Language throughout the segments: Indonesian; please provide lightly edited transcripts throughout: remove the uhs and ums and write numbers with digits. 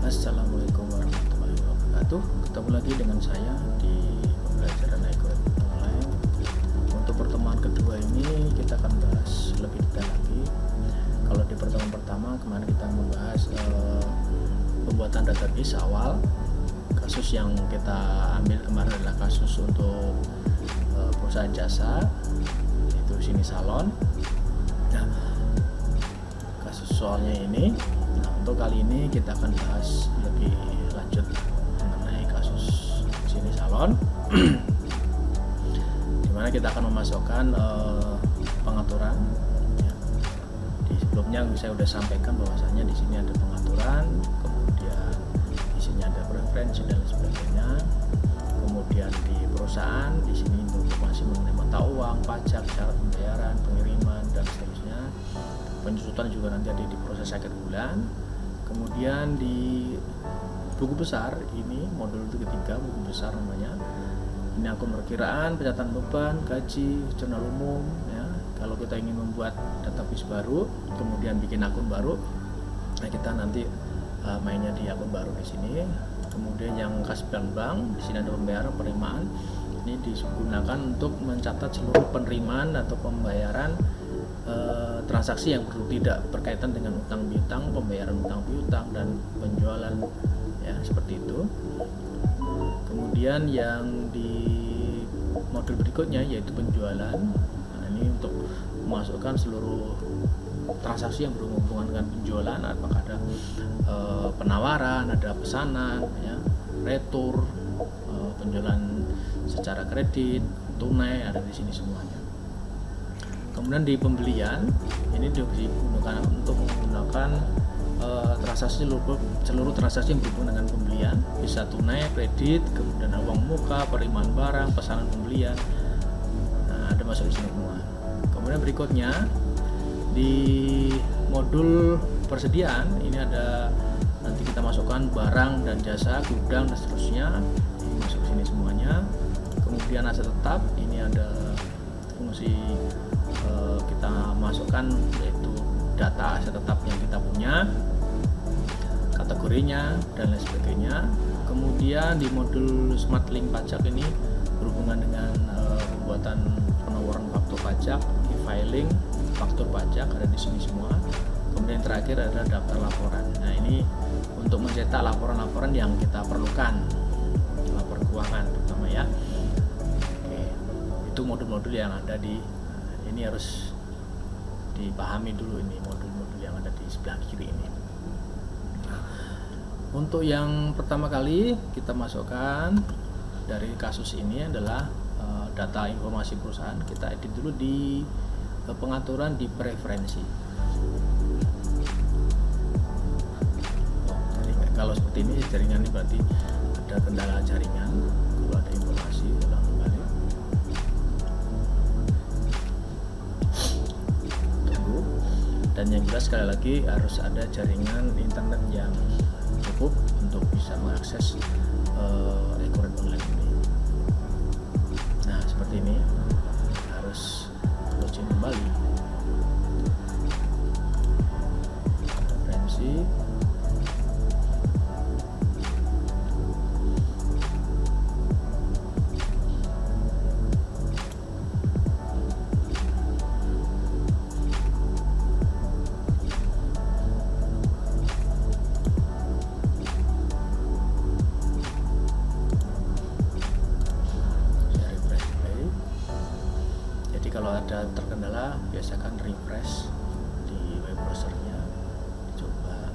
Assalamualaikum warahmatullahi wabarakatuh. Ketemu lagi dengan saya di pembelajaran ekonomi online. Untuk pertemuan kedua ini kita akan bahas lebih detail lagi. Kalau di pertemuan pertama kemarin kita membahas pembuatan database awal. Kasus yang kita ambil kemarin adalah kasus untuk perusahaan jasa, yaitu Sini Salon. Nah, kasus soalnya ini. Nah, untuk kali ini kita akan bahas lebih lanjut mengenai kasus Sini Salon, dimana kita akan memasukkan pengaturan. Ya. Di sebelumnya saya sudah sampaikan bahwasanya di sini ada pengaturan, kemudian di sini ada preferensi dan sebagainya. Kemudian di perusahaan di sini informasi mengenai mata uang, pajak, syarat pembayaran, pengiriman dan seterusnya. Penjusutan juga nanti ada di proses akhir bulan. Kemudian di buku besar ini modul ketiga, buku besar namanya. Ini akun perkiraan, pencatatan beban, gaji, jurnal umum. Ya. Kalau kita ingin membuat database baru, kemudian bikin akun baru, nah kita nanti mainnya di akun baru di sini. Kemudian yang kas bank, di sini ada pembayaran, penerimaan. Ini digunakan untuk mencatat seluruh penerimaan atau pembayaran transaksi yang tidak berkaitan dengan utang piutang, pembayaran utang piutang dan penjualan, ya seperti itu. Kemudian yang di modul berikutnya yaitu penjualan. Nah, ini untuk memasukkan seluruh transaksi yang berhubungan dengan penjualan, apakah ada penawaran, ada pesanan, ya, retur, penjualan secara kredit, tunai, ada di sini semuanya. Kemudian di pembelian ini digunakan untuk menggunakan transaksi seluruh transaksi yang berhubungan dengan pembelian, bisa tunai, kredit, kemudian uang muka, penerimaan barang, pesanan pembelian. Nah, ada masuk di sini semua. Kemudian berikutnya di modul persediaan ini ada nanti kita masukkan barang dan jasa, gudang dan seterusnya. Ini masuk sini semuanya. Kemudian aset tetap ini ada fungsi kita masukkan yaitu data aset tetap yang kita punya, kategorinya dan lain sebagainya. Kemudian di modul Smart Link pajak ini berhubungan dengan pembuatan penomoran faktur pajak, e-filing, faktur pajak ada di sini semua. Kemudian yang terakhir ada daftar laporan. Nah, ini untuk mencetak laporan-laporan yang kita perlukan, laporan keuangan terutama ya. Oke, itu modul-modul yang ada di ini harus dipahami dulu, ini modul-modul yang ada di sebelah kiri ini. Nah, untuk yang pertama kali kita masukkan dari kasus ini adalah data informasi perusahaan. Kita edit dulu di pengaturan di preferensi. Kalau seperti ini jaringan ini berarti ada kendala jaringan. Kalau ada informasi ulang kembali. Dan yang jelas sekali lagi harus ada jaringan internet yang cukup untuk bisa mengakses ekonomi online ini. Nah, seperti ini harus login kembali. Referensi. Kalau ada terkendala biasakan refresh di web browsernya, coba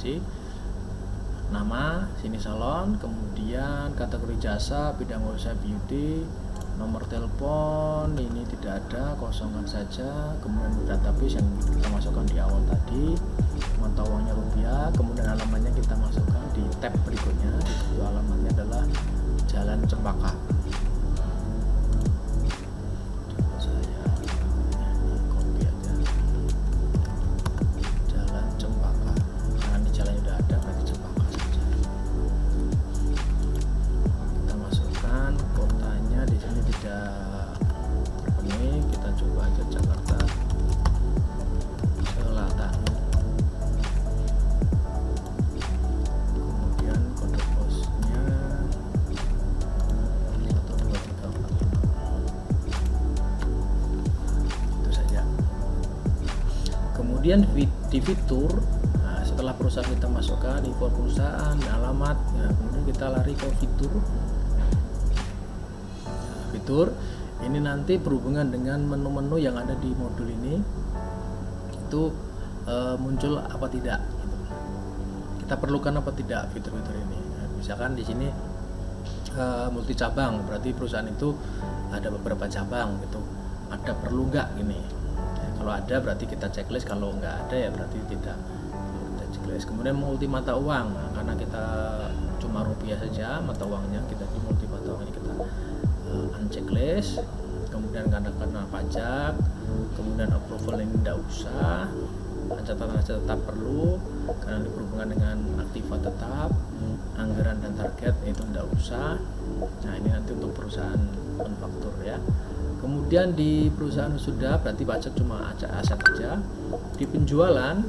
asuransi. Nama, sini salon, kemudian kategori jasa, bidang usaha beauty, nomor telepon ini tidak ada, kosongkan saja. Kemudian database yang kita masukkan di awal tadi, mata uangnya rupiah. Kemudian alamatnya kita masukkan di tab berikutnya. Di situ alamatnya adalah Jalan Cempaka. Coba saya ini copy aja, Jalan Cempaka. Karena ini jalannya udah ada, berarti Cempaka saja. Kita masukkan kotanya, di sini tidak terpenuhi. Kita coba aja Jakarta Selatan. Kemudian kode posnya 12345. Itu saja. Kemudian di fitur, nah, setelah perusahaan kita masukkan info perusahaan, alamat, nah, kemudian kita lari ke fitur. Fitur ini nanti berhubungan dengan menu-menu yang ada di modul ini, itu muncul apa tidak gitu. Kita perlukan apa tidak fitur-fitur ini. Nah, misalkan di sini multi cabang, berarti perusahaan itu ada beberapa cabang gitu. Ada perlu nggak gini? Ya, kalau ada berarti kita checklist, kalau nggak ada ya berarti tidak kita checklist. Kemudian multi mata uang, nah, karena kita cuma rupiah saja mata uangnya, kita di multi mata uang ini kita unchecklist. Kemudian karena pajak, kemudian approval ini tidak usah, catatan tetap perlu karena ini berhubungan dengan aktiva tetap, anggaran dan target itu tidak usah. Nah ini nanti untuk perusahaan manufaktur ya. Kemudian di perusahaan sudah berarti pajak cuma aset aja. Di penjualan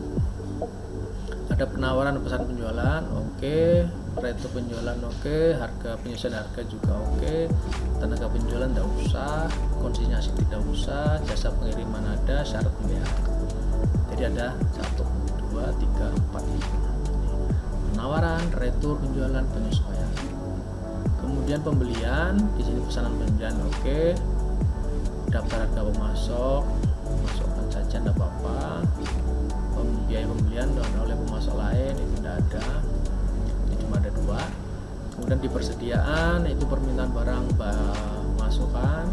ada penawaran pesan penjualan, oke. Rate penjualan oke, harga penyesuaian harga juga oke, tenaga penjualan tidak usah, konsinyasi tidak usah, jasa pengiriman ada, syarat pembayaran. Jadi ada 1, 2, 3, 4 penawaran, retur, penjualan, penyesuaian. Kemudian pembelian, di sini pesanan pembelian oke, daftar harga pemasok, masukkan saja tidak apa-apa. Biaya pembelian oleh pemasok lain itu tidak ada. Cuma ada 2. Kemudian di persediaan itu permintaan barang masukan,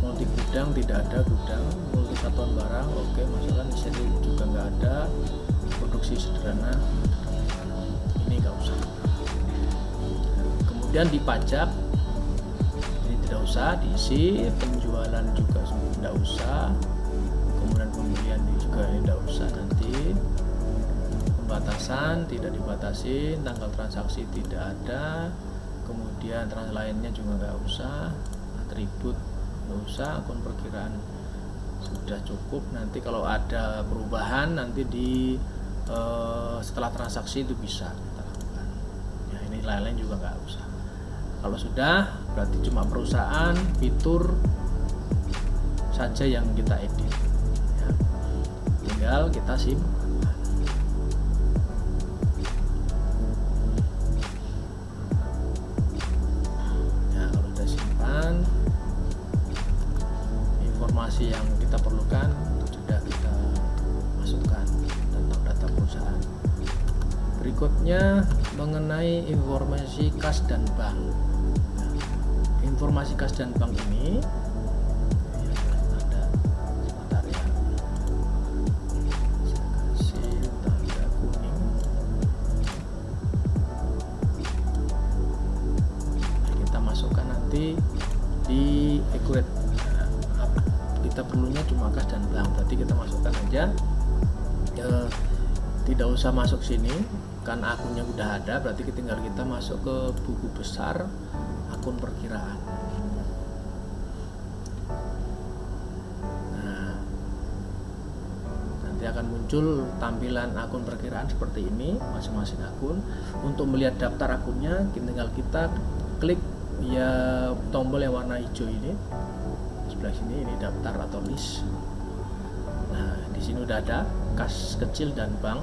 multi gudang tidak ada gudang, multi satuan barang oke, masukkan di sini juga nggak ada, produksi sederhana ini nggak usah. Kemudian di pajak ini tidak usah diisi, penjualan juga tidak usah, kemudian pembelian juga ini tidak usah nanti. Batasan tidak dibatasi, tanggal transaksi tidak ada, kemudian lainnya juga nggak usah, atribut nggak usah, akun perkiraan sudah cukup. Nanti kalau ada perubahan nanti di setelah transaksi itu bisa kita lakukan. Ya ini lain-lain juga nggak usah. Kalau sudah berarti cuma perusahaan, fitur saja yang kita edit. Ya. Tinggal kita simpan. Informasi yang kita perlukan sudah kita masukkan tentang data perusahaan. Berikutnya mengenai informasi kas dan bank. Nah, informasi kas dan bank ini ada sebentar ya. Saya kasih tanda kuning. Kita masukkan nanti di accurate. Kita perlunya cuma kas dan bank, berarti kita masukkan aja, tidak usah masuk sini kan akunnya udah ada, berarti tinggal kita masuk ke buku besar akun perkiraan. Nah nanti akan muncul tampilan akun perkiraan seperti ini masing-masing akun. Untuk melihat daftar akunnya tinggal kita klik ya tombol yang warna hijau ini sebelah sini, ini daftar atau list. Nah di sini udah ada kas kecil dan bank,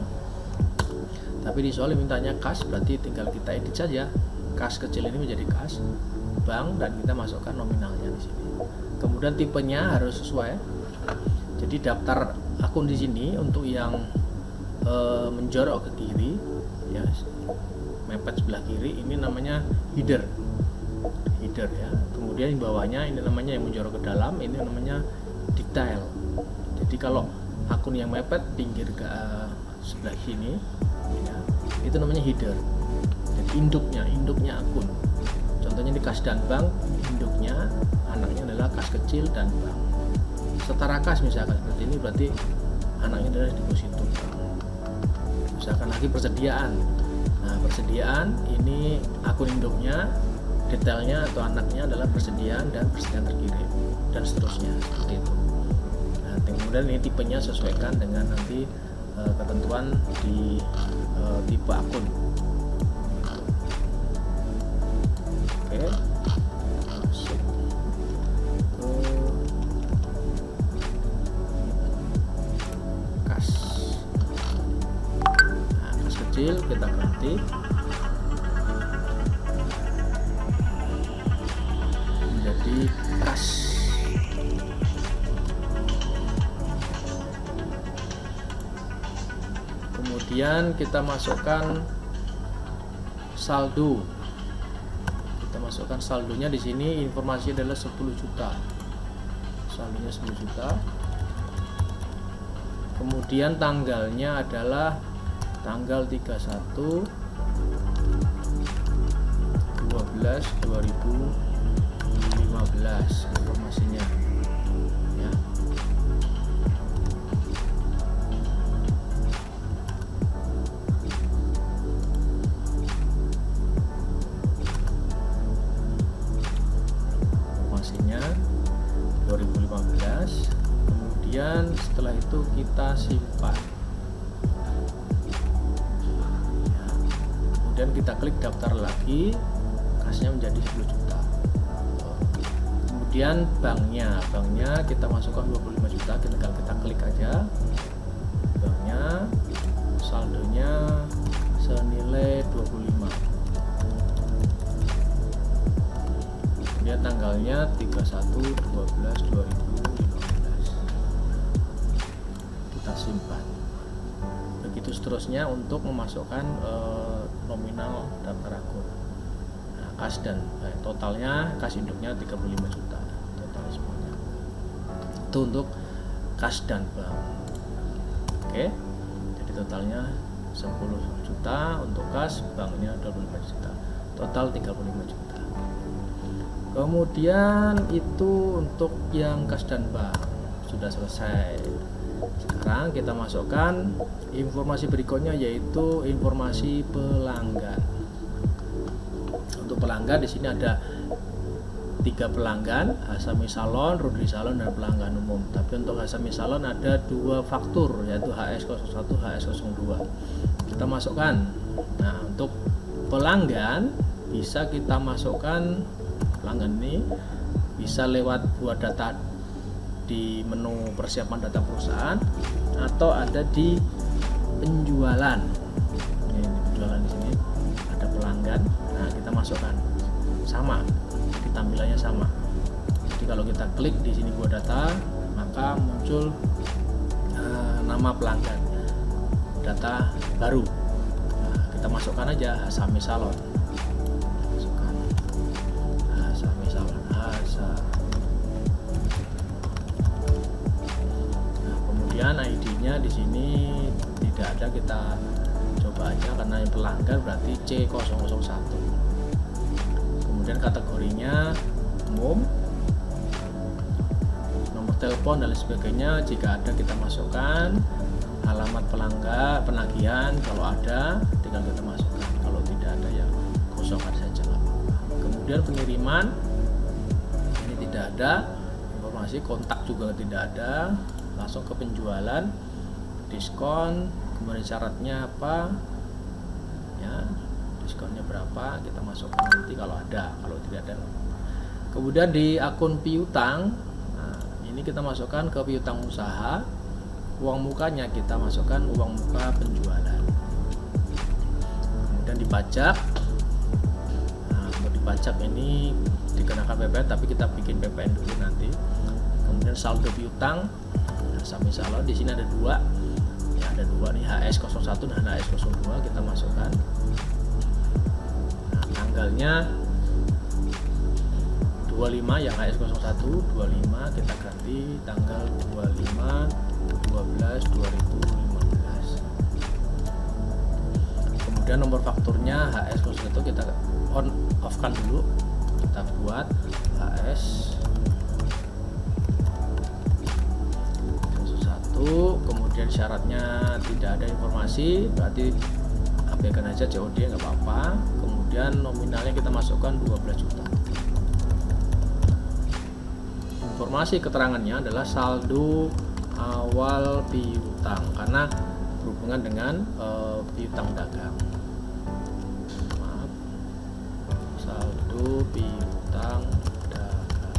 tapi di soal mintanya kas, berarti tinggal kita edit saja kas kecil ini menjadi kas bank dan kita masukkan nominalnya di sini. Kemudian tipenya harus sesuai, jadi daftar akun di sini untuk yang menjorok ke kiri, ya, mepet sebelah kiri, ini namanya header ya. Kemudian di bawahnya ini namanya yang menjorok ke dalam, ini namanya detail. Jadi kalau akun yang mepet pinggir ke sebelah sini, ya, itu namanya header. Jadi induknya akun. Contohnya di kas dan bank, induknya anaknya adalah kas kecil dan bank. Setara kas misalkan seperti ini, berarti anaknya adalah deposito bank. Misalkan lagi persediaan. Nah, persediaan ini akun induknya, detailnya atau anaknya adalah persediaan dan persediaan terkirim, dan seterusnya seperti itu. Nah, kemudian ini tipenya sesuaikan dengan nanti ketentuan di tipe akun. Oke, masuk ke kas. Nah, kas kecil kita ganti menjadi kas. Kemudian kita masukkan saldo. Kita masukkan saldonya di sini, informasi adalah 10 juta. Saldonya 10 juta. Kemudian tanggalnya adalah tanggal 31/12/2015 informasinya, ya. Informasinya 2015. Kemudian setelah itu kita simpan, ya. Kemudian kita klik daftar lagi, kasnya menjadi 10 juta. Kemudian banknya kita masukkan 25 juta, tinggal kita klik aja banknya, saldonya senilai 25. Kemudian tanggalnya 31/12/2015. Kita simpan. Begitu seterusnya untuk memasukkan nominal daftar akun. Nah, kas dan totalnya, kas induknya 35 juta total semuanya. Itu untuk kas dan bank. Oke. Jadi totalnya 10 juta untuk kas, banknya 25 juta. Total 35 juta. Kemudian itu untuk yang kas dan bank sudah selesai. Sekarang kita masukkan informasi berikutnya, yaitu informasi pelanggan. Untuk pelanggan di sini ada 3 pelanggan, Hasami Salon, Rudri Salon, dan pelanggan umum. Tapi untuk Hasami Salon ada 2 faktur, yaitu HS01, HS02. Kita masukkan. Nah, untuk pelanggan bisa kita masukkan, pelanggan ini bisa lewat buat data di menu persiapan data perusahaan, atau ada di penjualan. Ini penjualan di sini ada pelanggan. Nah, kita masukkan sama, di tampilannya sama. Jadi kalau kita klik di sini buat data, maka muncul nama pelanggan, data baru. Nah, kita masukkan aja Hasami Salon. Masukkan Hasami Salon. Kemudian ID-nya di sini tidak ada, kita coba aja karena yang pelanggan berarti C001. Kemudian kategorinya umum, nomor telepon dan sebagainya jika ada kita masukkan, alamat pelanggan, penagihan kalau ada tinggal kita masukkan, kalau tidak ada ya kosongkan saja. Kemudian pengiriman ini tidak ada, informasi kontak juga tidak ada. Langsung ke penjualan, diskon, kemudian syaratnya apa, ya, diskonnya berapa, kita masukkan nanti kalau ada, kalau tidak ada. Kemudian di akun piutang, nah, ini kita masukkan ke piutang usaha, uang mukanya kita masukkan uang muka penjualan. Kemudian di pajak, nah, untuk di pajak ini dikenakan PPN, tapi kita bikin PPN dulu nanti. Kemudian saldo piutang Hasami Salon, di sini ada 2, ya, ada dua nih, HS01 dan HS02 kita masukkan. Nah, tanggalnya 25 yang HS01 25 kita ganti tanggal 25/12/2015. Kemudian nomor fakturnya HS01 kita on off kan dulu, kita buat HS01, kemudian syaratnya tidak ada informasi, berarti abaikan aja COD nggak apa-apa. Kemudian nominalnya kita masukkan 12 juta. Informasi keterangannya adalah saldo awal piutang karena berhubungan dengan piutang dagang. Maaf, saldo piutang dagang.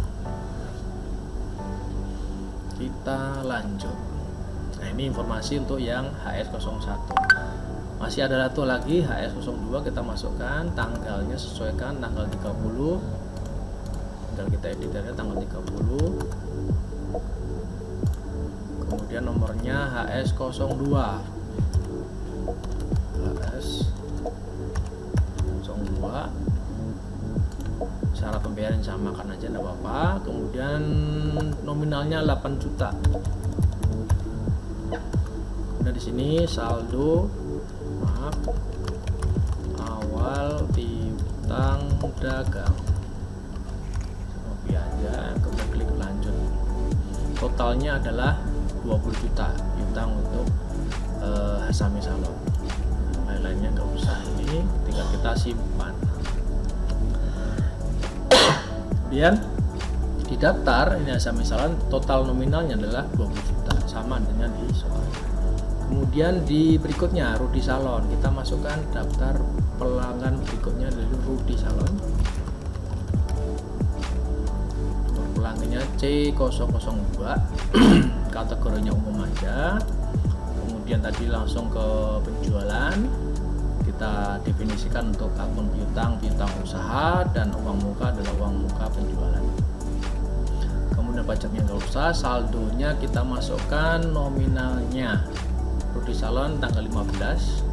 Kita lanjut. Nah, ini informasi untuk yang HS01. Masih ada satu lagi HS02, kita masukkan tanggalnya, sesuaikan tanggal 30. Kita editnya tanggal 30, kemudian nomornya HS02, syarat pembayaran samakan aja enggak apa-apa. Kemudian nominalnya 8 juta. Nah, di sini saldo awal piutang dagang aja, kemudian klik lanjut. Totalnya adalah 20 juta piutang untuk Hasami Salon. Lain-lainnya nggak usah, ini tinggal kita simpan. Kemudian di daftar ini Hasami Salon, total nominalnya adalah 20 juta, sama dengan di soal. Kemudian di berikutnya Rudy Salon, kita masukkan daftar pelanggan berikutnya dari Rudy Salon. Pelanggannya C002, kategorinya umum aja. Kemudian tadi langsung ke penjualan, kita definisikan untuk akun piutang usaha, dan uang muka adalah uang muka penjualan. Kemudian pajaknya nggak usah, saldonya kita masukkan nominalnya. Rudy Salon tanggal 15,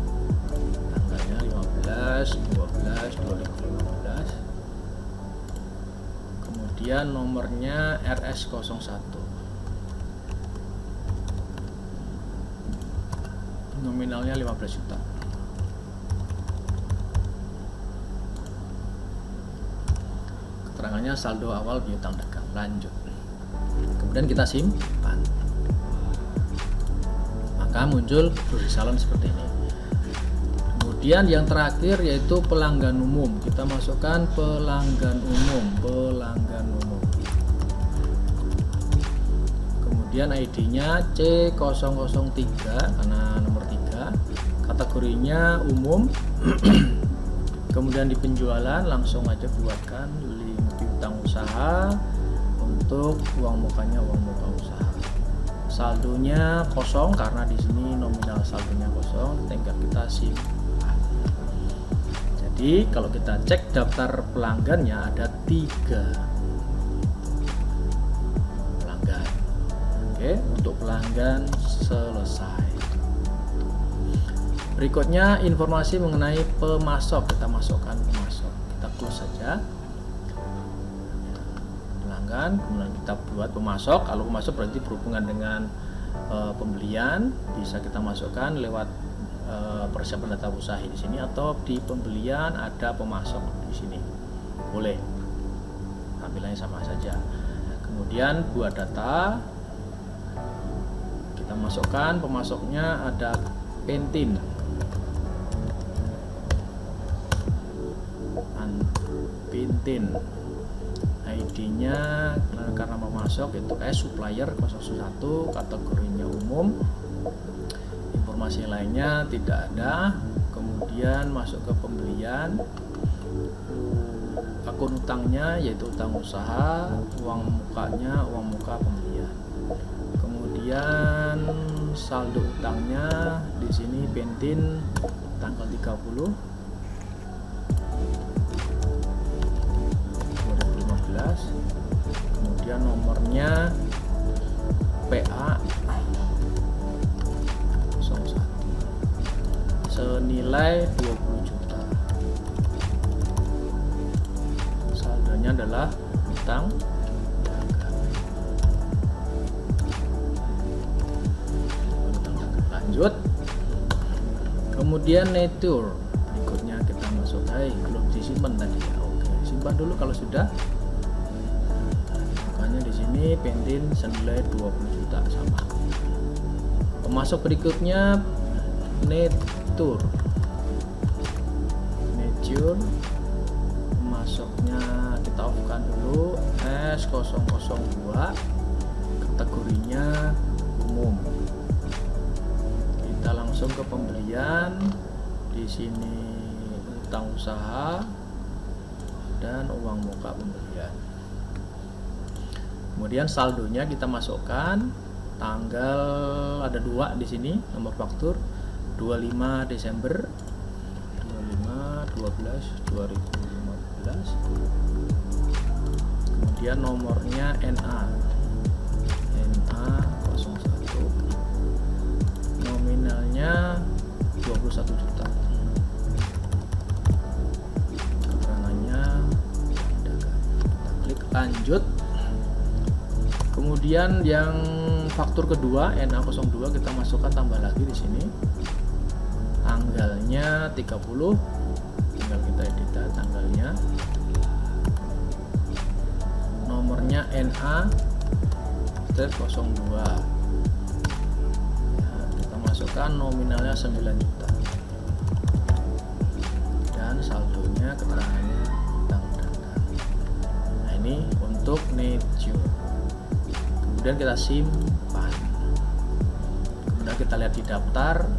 tanggalnya 15/12/2015. Kemudian nomornya RS01, nominalnya 15 juta. Keterangannya saldo awal piutang dagang. Lanjut. Kemudian kita simpan, maka muncul Rudy Salon seperti ini. Kemudian yang terakhir yaitu pelanggan umum, kita masukkan pelanggan umum. Kemudian ID-nya C003 karena nomor 3, kategorinya umum. Kemudian di penjualan langsung aja buatkan link piutang usaha, untuk uang mukanya uang muka usaha. Saldonya kosong karena di sini nominal saldonya kosong, tinggal kita simpan. Jadi kalau kita cek daftar pelanggannya ada 3 pelanggan. Oke, untuk pelanggan selesai. Berikutnya informasi mengenai pemasok, kita masukkan pemasok, kita close saja pelanggan, kemudian kita buat pemasok. Kalau pemasok berarti berhubungan dengan pembelian, bisa kita masukkan lewat persiapan data usaha di sini, atau di pembelian ada pemasok di sini, boleh, tampilannya sama saja. Kemudian buat data, kita masukkan pemasoknya ada Pentin, ID-nya karena memasok itu supplier 001, kategorinya umum. Informasi lainnya tidak ada. Kemudian masuk ke pembelian, akun utangnya yaitu utang usaha, uang mukanya uang muka pembelian. Kemudian saldo utangnya di sini Pentin tanggal 30 2015. Kemudian nomornya PA 01. adalah utang dagang. Lanjut. Kemudian nature, berikutnya kita masuk. Belum disimpan tadi ya. Oke, simpan dulu kalau sudah. Makanya di sini pentin senilai 20 juta sama. Pemasok berikutnya nature. Pemasoknya kita off-kan dulu, S002, kategorinya umum. Kita langsung ke pembelian. Di sini utang usaha dan uang muka pembelian. Kemudian saldonya kita masukkan, tanggal ada 2 di sini, nomor faktur 25 Desember 2015. Kemudian nomornya NA 01, nominalnya 21 juta. Keterangannya dagang. Kita klik lanjut. Kemudian yang faktur kedua NA02 kita masukkan, tambah lagi di sini. Tanggalnya 30, tinggal kita edit tanggalnya. Nomornya NA-02. Ya, kita masukkan nominalnya 9 juta. Dan saldonya keterangannya utang dagang. Nah, ini untuk nature. Kemudian kita simpan. Kemudian kita lihat di daftar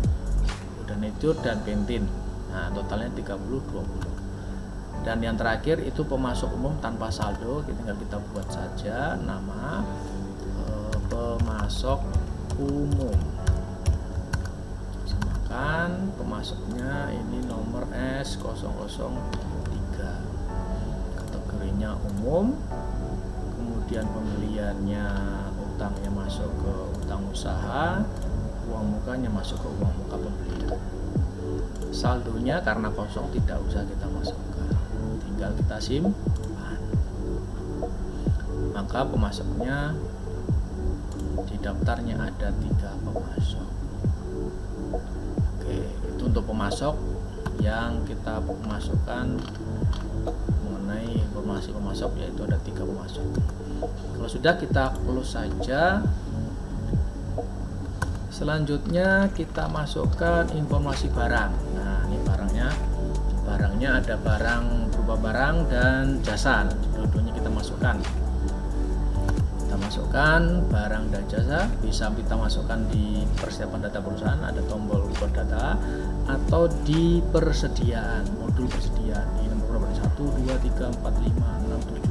nature dan pentin. Nah, totalnya 30-20. Dan yang terakhir itu pemasok umum tanpa saldo, tinggal kita buat saja nama pemasok umum. Samakan pemasoknya, ini nomor S003, kategorinya umum. Kemudian pembeliannya, utangnya masuk ke utang usaha, uang mukanya masuk ke uang muka pembelian. Saldonya karena kosong tidak usah kita masukkan, tinggal kita simpan. Maka pemasoknya di daftarnya ada 3 pemasok. Oke, itu untuk pemasok yang kita masukkan mengenai informasi pemasok, yaitu ada 3 pemasok. Kalau sudah, kita close saja. Selanjutnya kita masukkan informasi barang. Nah, ini barangnya ada barang berupa barang dan jasa. Dua-duanya kita masukkan. Kita masukkan barang dan jasa. Bisa kita masukkan di persiapan data perusahaan, ada tombol buat data, atau di persediaan, modul persediaan. Ini nomor berapa? 1, 2, 3, 4, 5, 6, 7.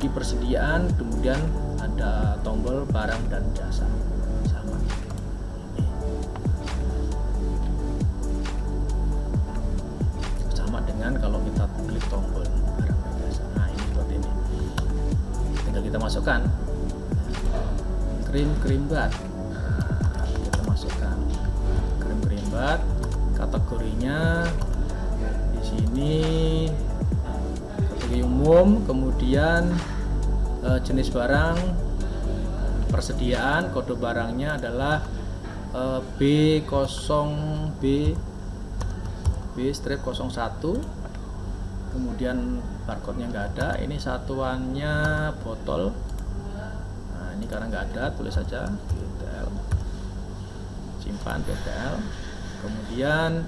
Di persediaan kemudian ada tombol barang dan jasa. Kalau kita klik tombol barang dan jasa, nah ini seperti ini. Tinggal kita masukkan krim bat. Nah, kita masukkan krim bat. Kategorinya di sini kategori umum. Kemudian jenis barang, persediaan, kode barangnya adalah B0B-01. Kemudian barcode-nya nggak ada. Ini satuannya botol. Nah, ini karena nggak ada, tulis saja BTL. Simpan BTL. Kemudian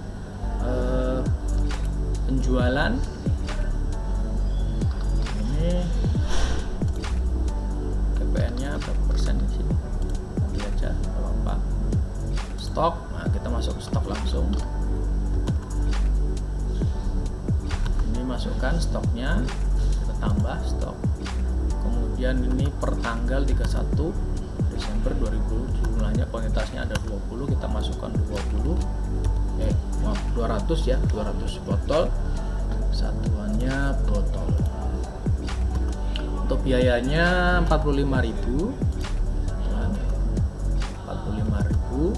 penjualan. Ini PPN-nya berapa persen di sini? Nanti aja, nggak apa-apa. Stok. Nah, kita masuk ke stok langsung. Masukkan stoknya, kita tambah stok. Kemudian ini per tanggal 31 Desember 2000, jumlahnya kuantitasnya ada 20, kita masukkan 200 ya, 200 botol. Satuannya botol. Untuk biayanya 45.000. 45.000.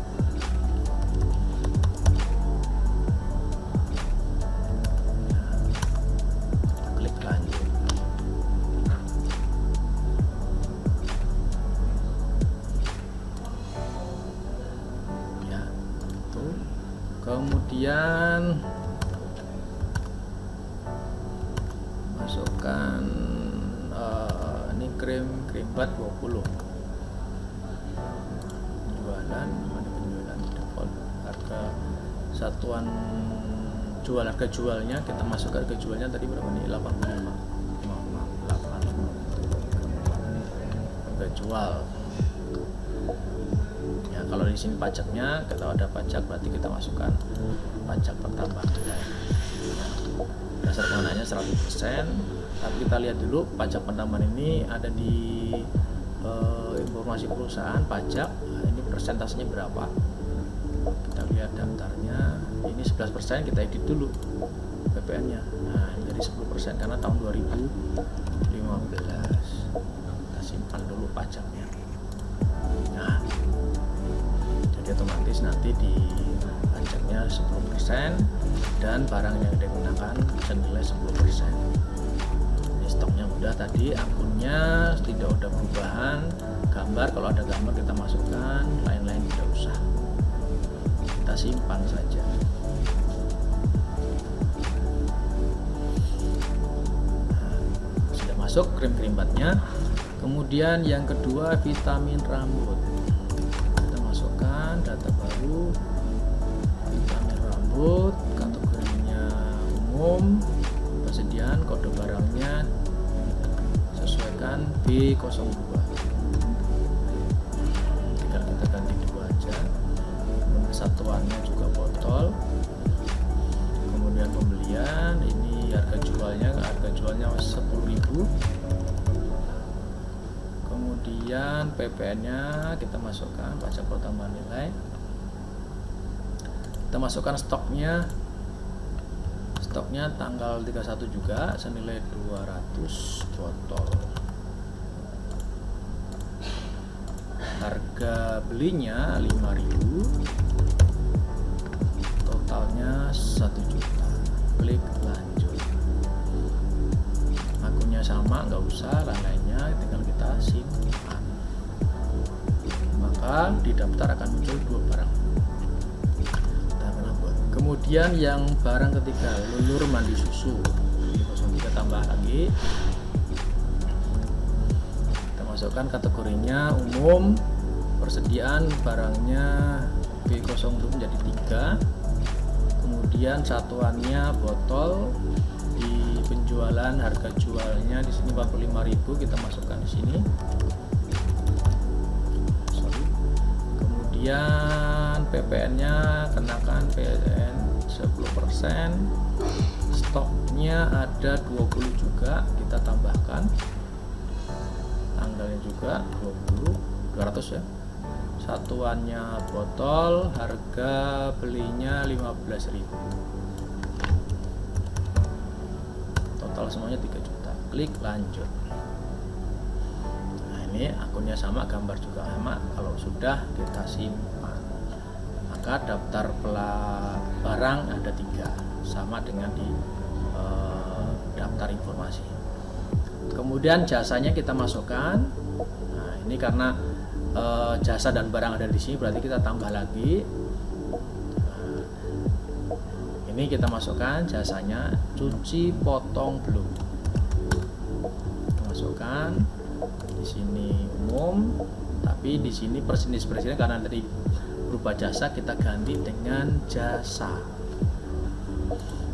kemudian masukkan ini krim bat 20 jualan, mana penjualan default harga satuan jual, harga jualnya kita masuk harga jualnya tadi berapa nih, 85 harga jual ya. Kalau di sini pajaknya, kalau ada pajak berarti kita masukkan pajak pertambahan nilai ya. Dasar pengenanya 100%, tapi kita lihat dulu pajak pertambahan ini ada di informasi perusahaan pajak, ini persentasenya berapa, kita lihat daftarnya, ini 11%, kita edit dulu PPN nya, nah ini jadi 10% karena tahun 2015, kita simpan dulu pajaknya. Nah jadi otomatis nanti di pajaknya 10% dan barang yang digunakan senilai 10%. Ini stoknya udah tadi, akunnya tidak ada perubahan, gambar kalau ada gambar kita masukkan, lain-lain tidak usah, kita simpan saja. Nah, sudah masuk krim batnya. Kemudian yang kedua vitamin rambut, kita masukkan data baru vitamin rambut, kategorinya umum, persediaan, kode barangnya sesuaikan B02, tinggal kita ganti 2 aja, satuannya juga botol. Kemudian pembelian, ini harga jualnya 10.000. Kemudian PPN nya kita masukkan pajak pertambahan nilai, kita masukkan stoknya tanggal 31 juga senilai 200 botol, harga belinya 5.000, totalnya 1 juta, klik lanjut. Akunnya sama, nggak usah, lain-lainnya tinggal kita simpan, maka di daftar akan muncul 2 barang. Kemudian yang barang ketiga, lulur mandi susu, ini 03 tambah lagi, kita masukkan kategorinya umum, persediaan barangnya B02 menjadi 3, kemudian satuannya botol, di penjualan harga jualnya di sini 45.000, kita masukkan di sini. Kemudian PPN-nya kenakan PPN 10%, stoknya ada 20 juga, kita tambahkan tanggalnya juga 200 ya. Satuannya botol, harga belinya 15.000, total semuanya 3 juta, klik lanjut. Nah ini akunnya sama, gambar juga sama. Kalau sudah kita simpan, maka daftar barang ada 3, sama dengan di daftar informasi. Kemudian jasanya kita masukkan. Nah ini karena jasa dan barang ada di sini, berarti kita tambah lagi. Nah, ini kita masukkan jasanya, cuci potong belum, kita masukkan di sini umum, tapi di sini persenis karena dari berupa jasa kita ganti dengan jasa.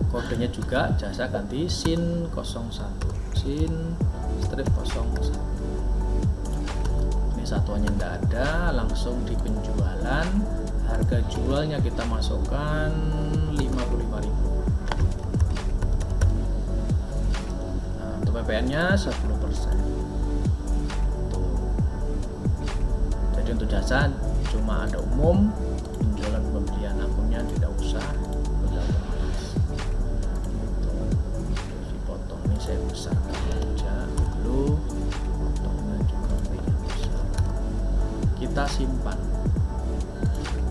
Kodenya juga jasa ganti SIN 01, SIN strip 01. Ini satuannya tidak ada, langsung di penjualan, harga jualnya kita masukkan 55.000. Nah, untuk PPN-nya 10%. Jadi untuk jasa cuma ada umum, penjualan pembelian, akunnya tidak usah, udah otomatis. Si potong ini saya besarkan aja dulu, potongnya juga bikin besar. Kita simpan,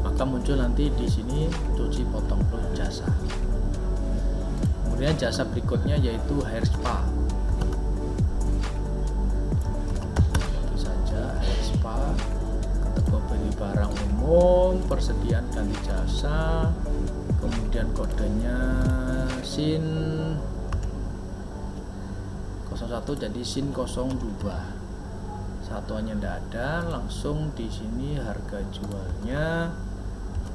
maka muncul nanti di sini cuci potong plus jasa. Kemudian jasa berikutnya yaitu hair spa. Itu saja hair spa. Kategori barang umum, persediaan ganti jasa, kemudian kodenya SIN 01 jadi SIN 02. Satuannya tidak ada, langsung di sini harga jualnya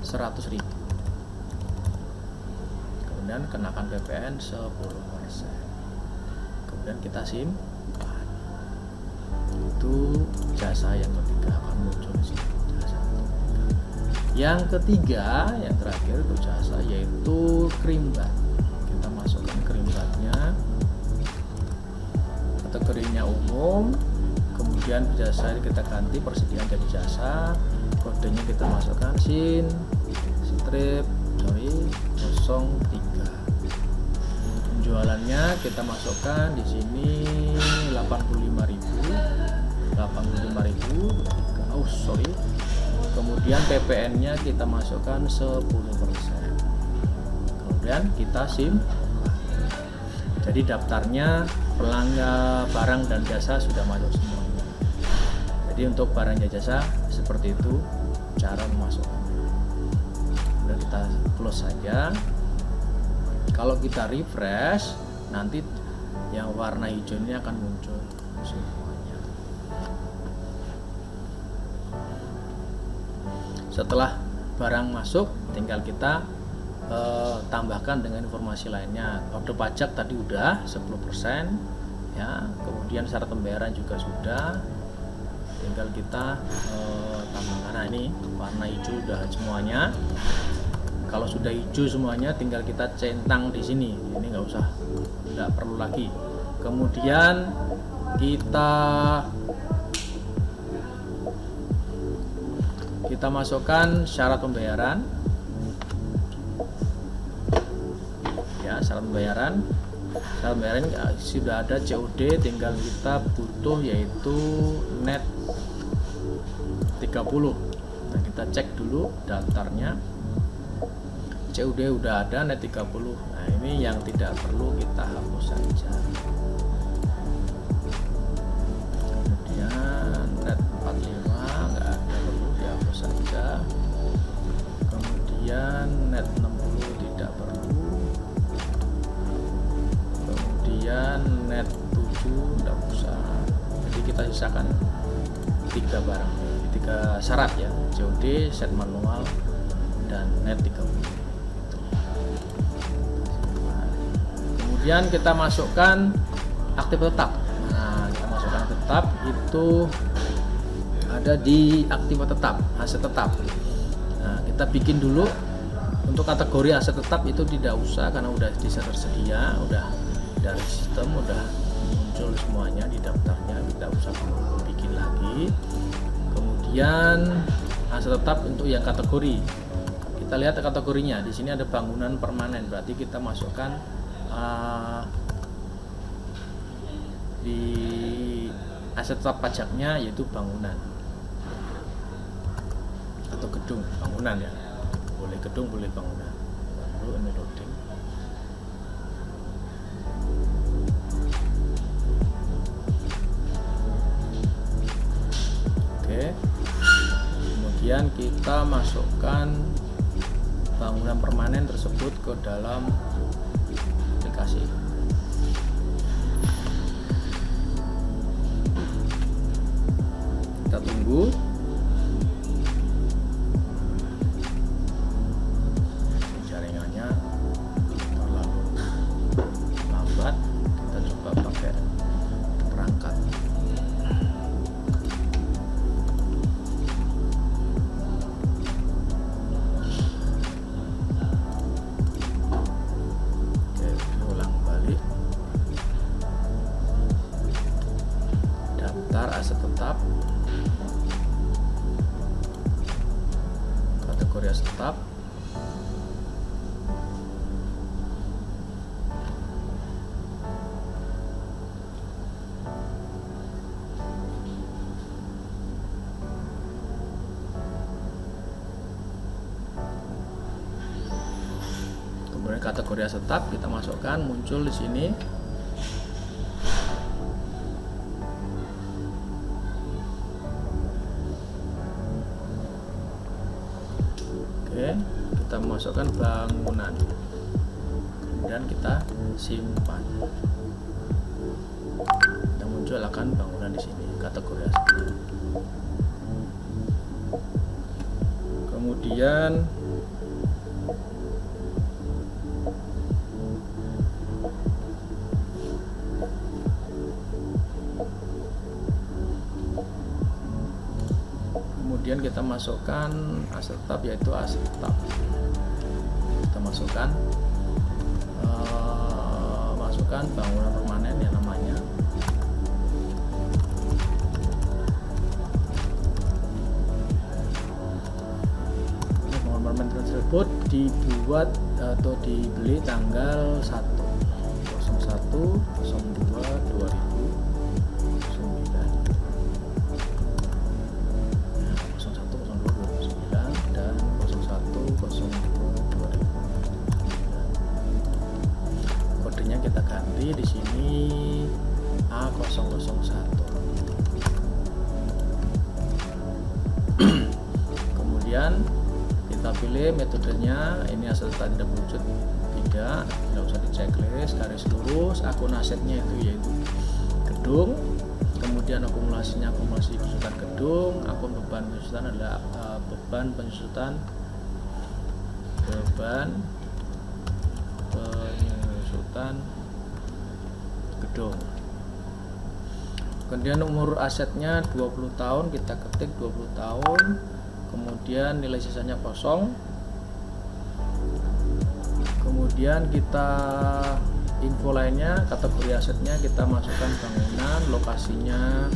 100.000. Kemudian kenakan PPN 10%. Kemudian kita simpan. Itu jasa yang ketiga akan muncul di sini. Jasa ketiga. Yang ketiga, yang terakhir itu jasa yaitu krimbat. Kita masukkan krimbatnya. Kategorinya umum. Kemudian jasa kita ganti persediaan jadi jasa, kodenya kita masukkan SIN 03. Penjualannya kita masukkan di sini 85.000. Kemudian PPN-nya kita masukkan 10%. Kemudian kita simpan. Jadi daftarnya pelanggan barang dan jasa sudah masuk semuanya. Jadi untuk barang dan jasa seperti itu cara memasukkannya. Udah kita close saja. Kalau kita refresh, nanti yang warna hijau ini akan muncul semuanya. Setelah barang masuk, tinggal kita tambahkan dengan informasi lainnya. Kode pajak tadi udah 10%, ya. Kemudian syarat pembayaran juga sudah. Tinggal kita tambahkan. Nah, ini warna hijau udah semuanya. Kalau sudah hijau semuanya, tinggal kita centang di sini. Ini nggak usah, nggak perlu lagi. Kemudian kita masukkan syarat pembayaran. Ya, syarat pembayaran. Syarat pembayaran sudah ada COD, tinggal kita butuh yaitu net 30. Nah, kita cek dulu daftarnya. COD udah ada, net 30. Nah, ini yang tidak perlu kita hapus saja. Kemudian net 45 nggak ada, perlu dihapus saja. Kemudian net 60 tidak perlu. Kemudian net 7 tidak usah. Jadi kita sisakan 3 barang, 3 syarat ya, COD, set manual, dan net 30. Kemudian kita masukkan aktif tetap. Nah, kita masukkan tetap itu ada di aktif tetap, aset tetap. Nah, kita bikin dulu untuk kategori aset tetap itu tidak usah karena udah bisa tersedia, udah dari sistem udah muncul semuanya di daftarnya, tidak usah bikin lagi. Kemudian aset tetap untuk yang kategori, kita lihat kategorinya. Di sini ada bangunan permanen, berarti kita masukkan di aset tetap pajaknya yaitu bangunan atau gedung, bangunan ya, boleh gedung boleh bangunan. Lalu ini loading. Oke, kemudian kita masukkan bangunan permanen tersebut ke dalam aplikasi. Kita tunggu. Jaringannya terlalu lambat, kita coba pakai perangkat. Aset tetap, kategori aset tetap, kemudian kategori aset tetap kita masukkan, muncul di sini. Oke, kita masukkan bangunan, kemudian kita simpan. Yang muncul akan bangunan di sini, kategori asetnya. Kemudian kita masukkan aset tetap, yaitu aset tetap. Kita masukkan bangunan permanen yang namanya. Bangunan permanen tersebut dibuat atau dibeli tanggal 1/01/02/2009. Kodenya kita ganti di sini A001. Kemudian kita pilih metodenya. Ini asal tidak wujud, tidak usah di checklist, garis lurus. Akun asetnya itu yaitu gedung. Kemudian akumulasi penyusutan gedung. Akun beban penyusutan adalah beban penyusutan gedung. Kemudian umur asetnya 20 tahun, kita ketik 20 tahun. Kemudian nilai sisanya kosong. Kemudian kita info lainnya, kategori asetnya kita masukkan bangunan, lokasinya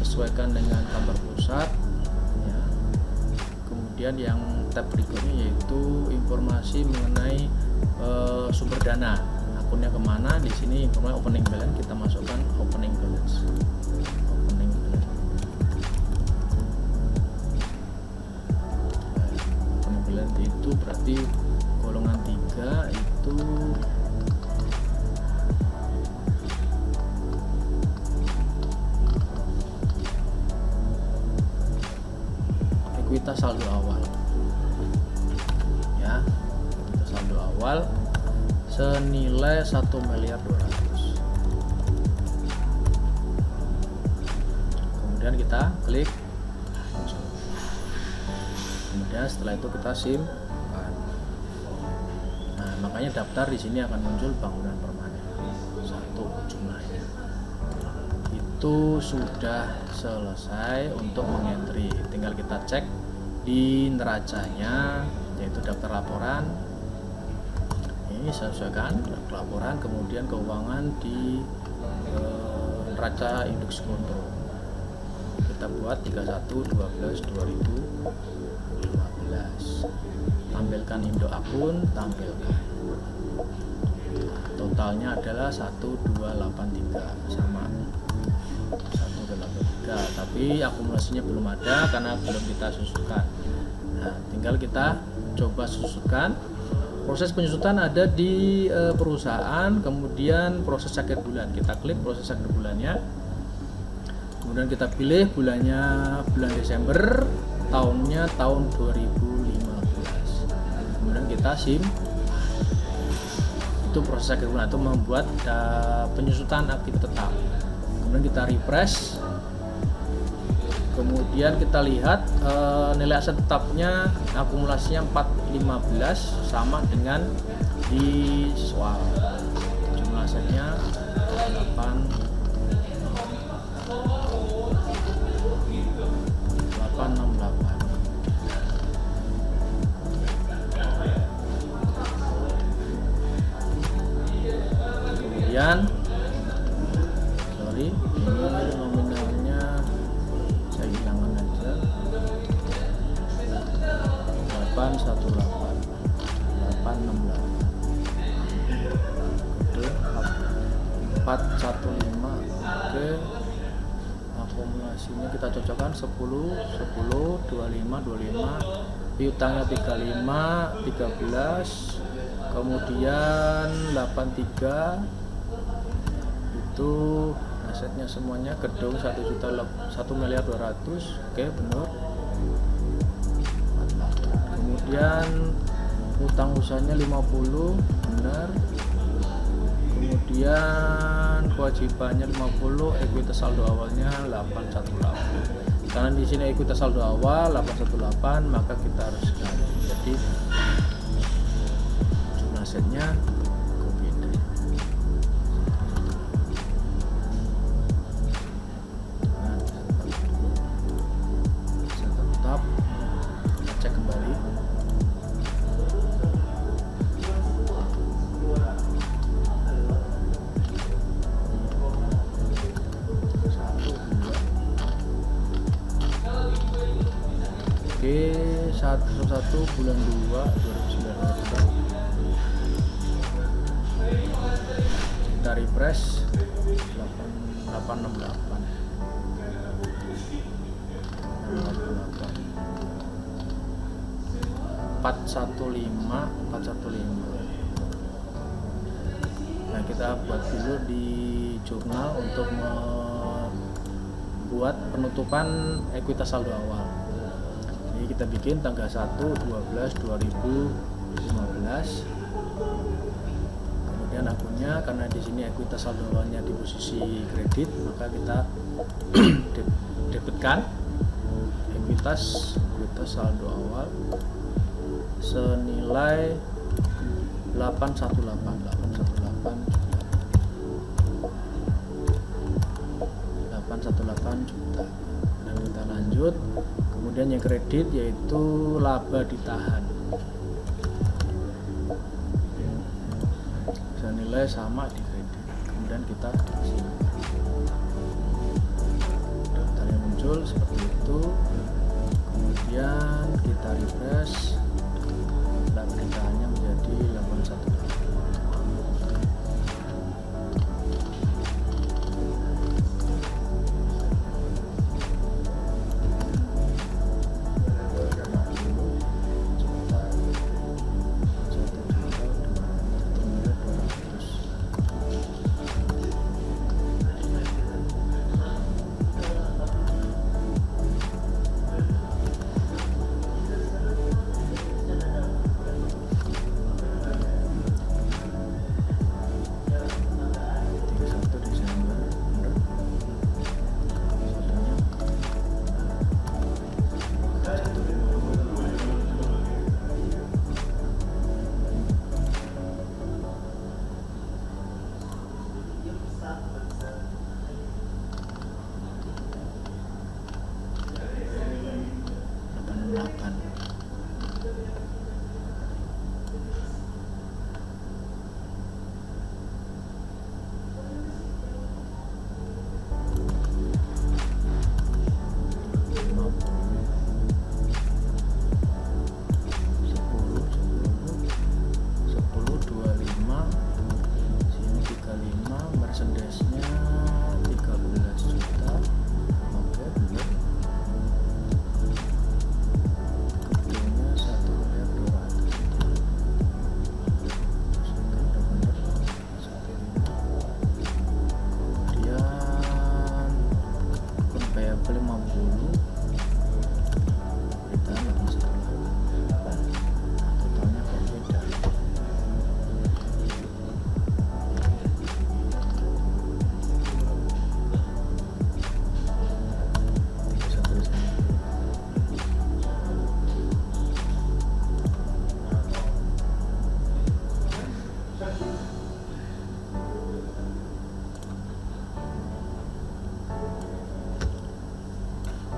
sesuaikan dengan kantor pusat ya. Kemudian yang tab berikutnya yaitu informasi mengenai sumber dana, akunnya kemana. Di sini informasi opening balance, kita masukkan opening balance. Opening balance itu berarti golongan 3 itu ekuitas saldo awal ya. Ekuitas saldo awal senilai 1.200.000.000. Kemudian kita klik. Kemudian setelah itu kita simpan. Nah, makanya daftar di sini akan muncul bangunan permanen 1 jumlahnya. Itu sudah selesai untuk mengentry. Tinggal kita cek di neracanya, yaitu daftar laporan. Ini sesuaikan laporan, kemudian keuangan di neraca indeks kontrol. Kita buat 31/12/2015. Tampilkan induk akun, tampilkan. Totalnya adalah 1283 sama 183, tapi akumulasinya belum ada karena belum kita susukan. Nah, tinggal kita coba susukan. Proses penyusutan ada di perusahaan, kemudian proses akhir bulan. Kita klik proses akhir bulannya. Kemudian kita pilih bulannya bulan Desember, tahunnya tahun 2015. Kemudian kita itu proses akhir bulan itu membuat penyusutan aktif tetap. Kemudian kita refresh. Kemudian kita lihat nilai aset tetapnya akumulasinya 415 sama dengan di soal. Jumlah asetnya 868. Kemudian ini nominalnya saya hilangkan aja, 415. Oke, akumulasinya kita cocokkan 10, 25, piutangnya 35, 13, kemudian 83 itu asetnya semuanya gedung 1.200.000. Oke, benar. Kemudian utang usahanya 50 benar, kemudian kewajibannya 50, ekuitas saldo awalnya 818. Karena di sini ekuitas saldo awal 818, maka kita harus ganti. Jadi jumlah asetnya kok beda. Saya tetap cek kembali. Oke, 1 bulan 2 2019. Kita refresh 868 415. Nah, kita buat dulu di jurnal untuk membuat penutupan ekuitas saldo awal. Jadi kita bikin tanggal 1/12/2015. Kemudian akunnya, karena di sini ekuitas saldo awalnya di posisi kredit, maka kita debitkan ekuitas saldo awal senilai 818 juta. Dan kita lanjut. Kemudian yang kredit yaitu laba ditahan senilai sama di kredit. Kemudian kita simpan. Daftar yang muncul seperti itu. Kemudian kita refresh, laba ditahannya menjadi 818.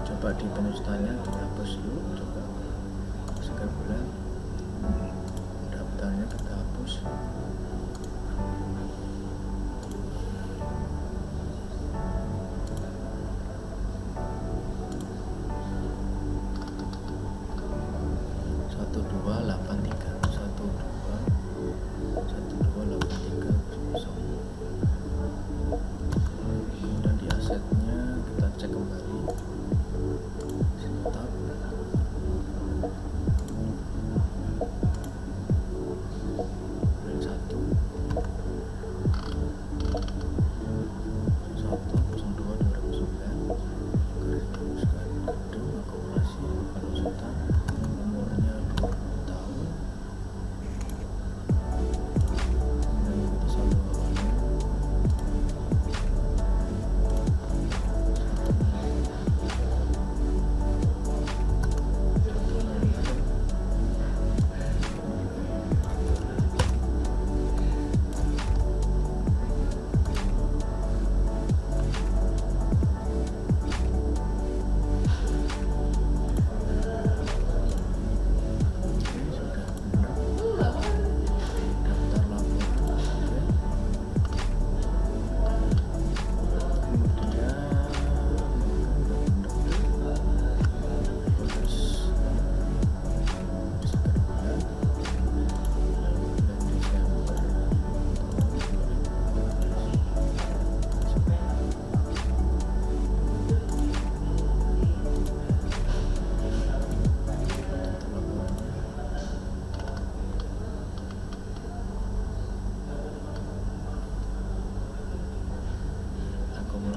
Coba di penulisannya kita hapus dulu, coba sekian bulan daftarnya kita hapus. Kemudian di asetnya kita cek kembali.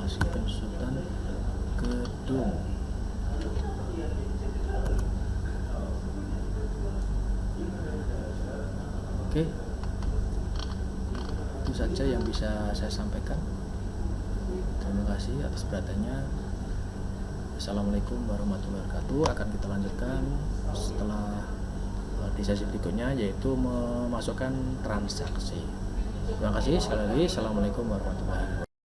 informasi konsultan gedung. Oke, itu saja yang bisa saya sampaikan. Terima kasih atas perhatiannya. Assalamualaikum warahmatullahi wabarakatuh. Akan kita lanjutkan setelah di sesi berikutnya, yaitu memasukkan transaksi. Terima kasih sekali lagi. Assalamualaikum warahmatullahi wabarakatuh.